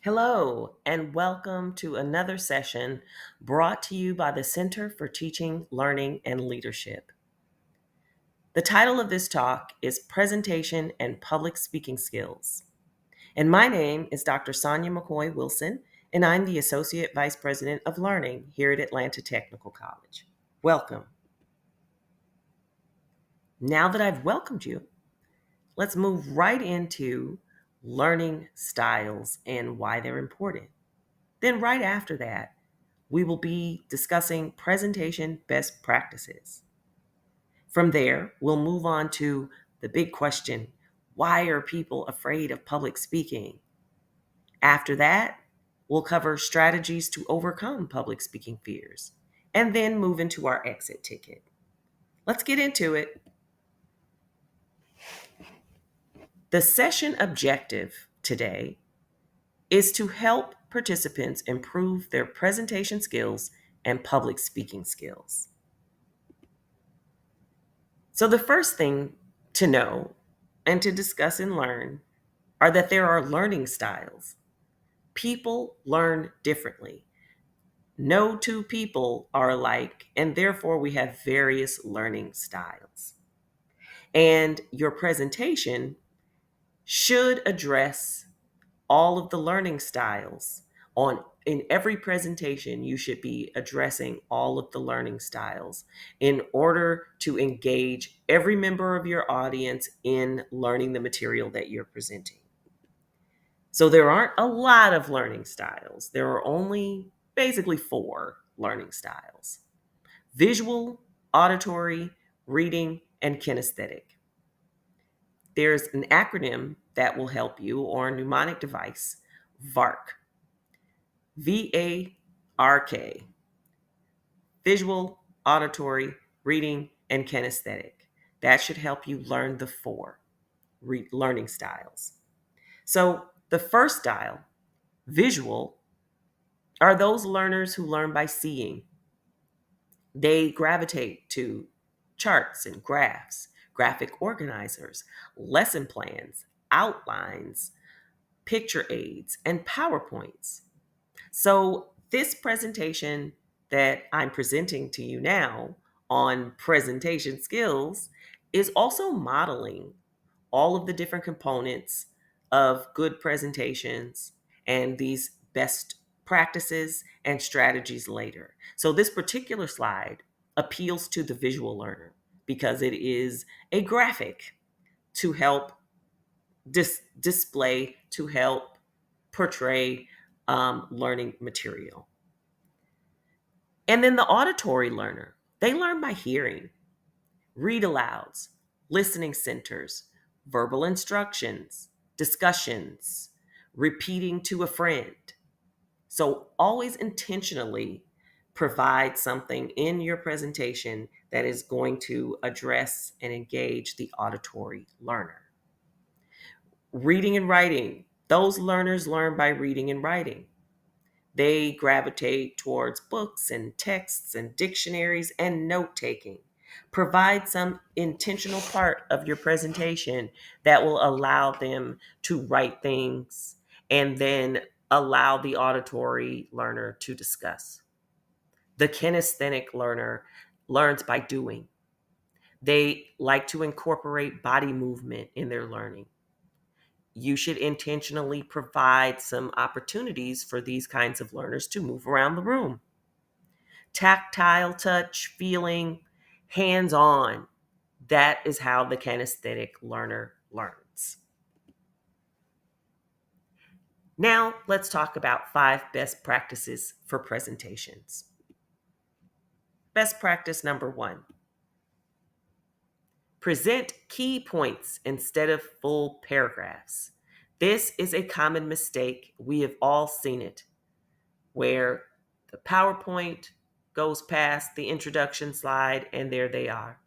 Hello, and welcome to another session brought to you by the Center for Teaching, Learning, and Leadership. The title of this talk is Presentation and Public Speaking Skills. And my name is Dr. Sonia McCoy Wilson, and I'm the Associate Vice President of Learning here at Atlanta Technical College. Welcome. Now that I've welcomed you, let's move right into learning styles and why they're important. Then, right after that, we will be discussing presentation best practices. From there, we'll move on to the big question: why are people afraid of public speaking? After that, we'll cover strategies to overcome public speaking fears, and then move into our exit ticket. Let's get into it. The session objective today is to help participants improve their presentation skills and public speaking skills. So, the first thing to know and to discuss and learn are that there are learning styles. People learn differently. No two people are alike, and therefore we have various learning styles. And your presentation should address all of the learning styles. In every presentation, you should be addressing all of the learning styles in order to engage every member of your audience in learning the material that you're presenting. So there aren't a lot of learning styles. There are only basically 4 learning styles: visual, auditory, reading, and kinesthetic. There's an acronym that will help you, or a mnemonic device: VARK. VARK. Visual, auditory, reading, and kinesthetic. That should help you learn the 4 learning styles. So the first style, visual, are those learners who learn by seeing. They gravitate to charts and graphs, graphic organizers, lesson plans, outlines, picture aids, and PowerPoints. So, this presentation that I'm presenting to you now on presentation skills is also modeling all of the different components of good presentations and these best practices and strategies later. So, this particular slide appeals to the visual learner because it is a graphic to help display, to help portray learning material. And then the auditory learner, they learn by hearing, read alouds, listening centers, verbal instructions, discussions, repeating to a friend. So always intentionally provide something in your presentation that is going to address and engage the auditory learner. Reading and writing, those learners learn by reading and writing. They gravitate towards books and texts and dictionaries and note taking. Provide some intentional part of your presentation that will allow them to write things and then allow the auditory learner to discuss. The kinesthetic learner learns by doing. They like to incorporate body movement in their learning. You should intentionally provide some opportunities for these kinds of learners to move around the room. Tactile touch, feeling, hands on. That is how the kinesthetic learner learns. Now, let's talk about 5 best practices for presentations. Best practice number 1: present key points instead of full paragraphs. This is a common mistake. We have all seen it, where the PowerPoint goes past the introduction slide and there they are.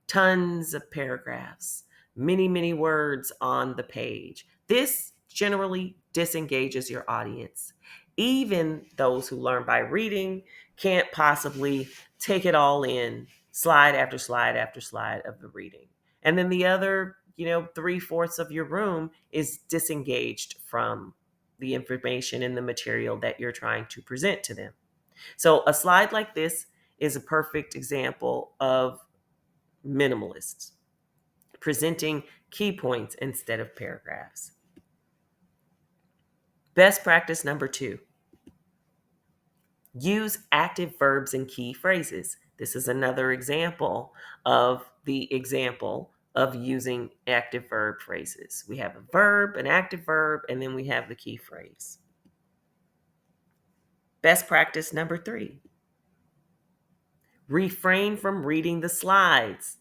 Tons of paragraphs, many, many words on the page. This generally disengages your audience. Even those who learn by reading can't possibly take it all in, slide after slide after slide of the reading. And then the other, 3/4 of your room is disengaged from the information in the material that you're trying to present to them. So a slide like this is a perfect example of minimalists presenting key points instead of paragraphs. Best practice number 2, use active verbs and key phrases. This is another example of the example of using active verb phrases. We have a verb, an active verb, and then we have the key phrase. Best practice number 3, refrain from reading the slides.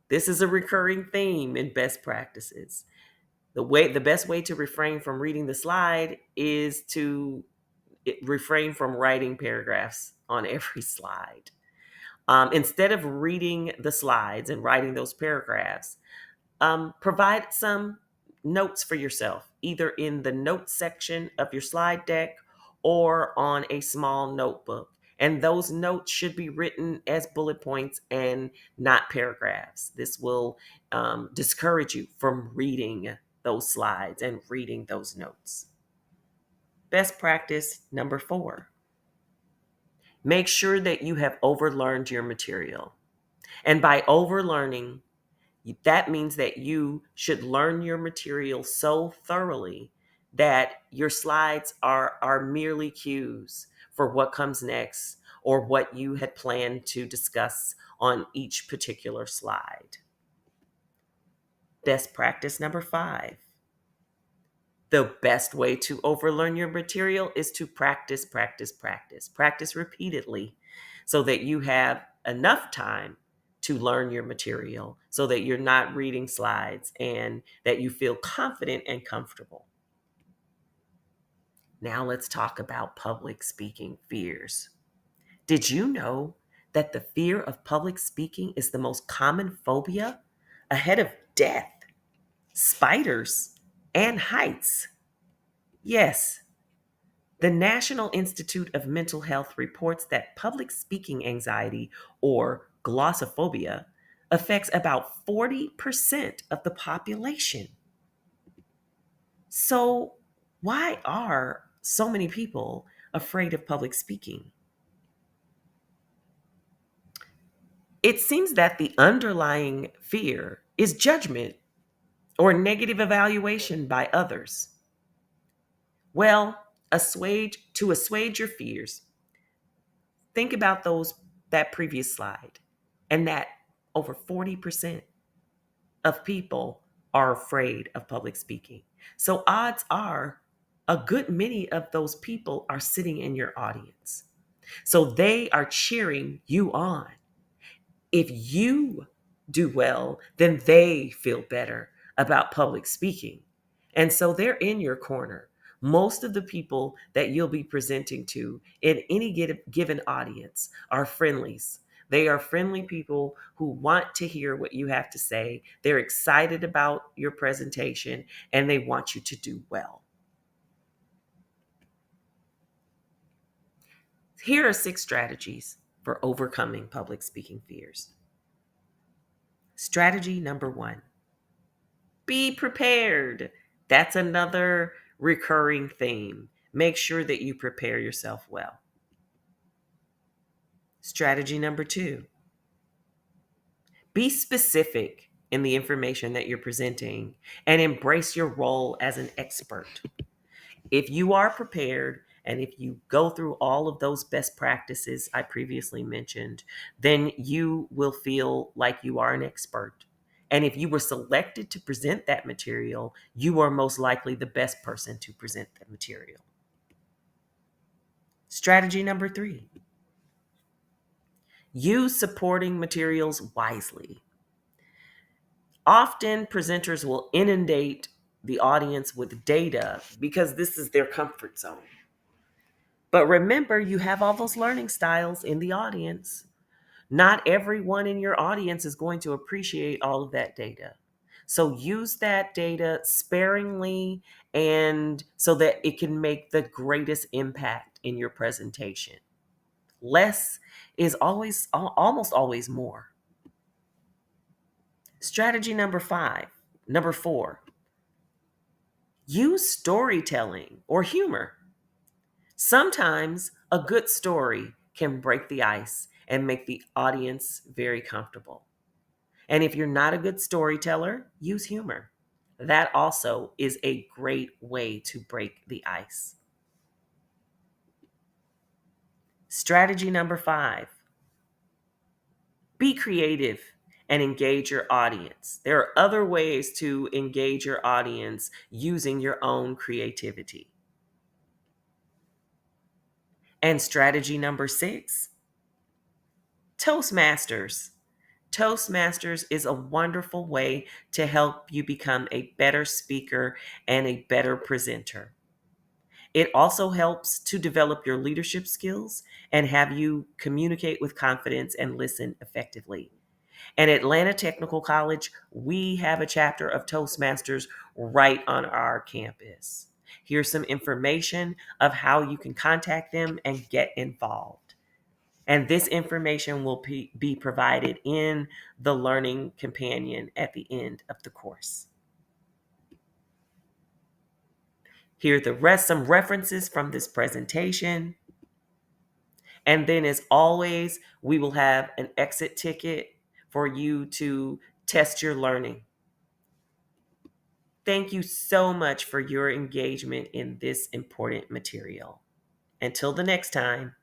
This is a recurring theme in best practices. The best way to refrain from reading the slide is to refrain from writing paragraphs on every slide. Instead of reading the slides and writing those paragraphs, provide some notes for yourself, either in the notes section of your slide deck or on a small notebook. And those notes should be written as bullet points and not paragraphs. This will discourage you from reading those slides and reading those notes. Best practice number 4, make sure that you have overlearned your material. And by overlearning, that means that you should learn your material so thoroughly that your slides are merely cues for what comes next or what you had planned to discuss on each particular slide. Best practice number 5. The best way to overlearn your material is to practice, practice, practice. Practice repeatedly so that you have enough time to learn your material so that you're not reading slides and that you feel confident and comfortable. Now let's talk about public speaking fears. Did you know that the fear of public speaking is the most common phobia ahead of death, spiders, and heights? Yes, the National Institute of Mental Health reports that public speaking anxiety, or glossophobia, affects about 40% of the population. So, why are so many people afraid of public speaking? It seems that the underlying fear is judgment or negative evaluation by others. Well, to assuage your fears, think about that previous slide and that over 40% of people are afraid of public speaking. So odds are a good many of those people are sitting in your audience. So they are cheering you on. If you do well, then they feel better about public speaking. And so they're in your corner. Most of the people that you'll be presenting to in any given audience are friendlies. They are friendly people who want to hear what you have to say. They're excited about your presentation and they want you to do well. Here are 6 strategies for overcoming public speaking fears. Strategy number 1, be prepared. That's another recurring theme. Make sure that you prepare yourself well. Strategy number 2, be specific in the information that you're presenting and embrace your role as an expert. If you are prepared and if you go through all of those best practices I previously mentioned, then you will feel like you are an expert. And if you were selected to present that material, you are most likely the best person to present that material. Strategy number 3, use supporting materials wisely. Often presenters will inundate the audience with data because this is their comfort zone. But remember, you have all those learning styles in the audience. Not everyone in your audience is going to appreciate all of that data. So use that data sparingly and so that it can make the greatest impact in your presentation. Less is almost always more. Strategy number 4, Use storytelling or humor. Sometimes a good story can break the ice and make the audience very comfortable. And if you're not a good storyteller, use humor. That also is a great way to break the ice. Strategy number 5, be creative and engage your audience. There are other ways to engage your audience using your own creativity. And strategy number 6, Toastmasters. Toastmasters is a wonderful way to help you become a better speaker and a better presenter. It also helps to develop your leadership skills and have you communicate with confidence and listen effectively. At Atlanta Technical College, we have a chapter of Toastmasters right on our campus. Here's some information of how you can contact them and get involved. And this information will be provided in the Learning Companion at the end of the course. Here are some references from this presentation. And then, as always, we will have an exit ticket for you to test your learning. Thank you so much for your engagement in this important material. Until the next time.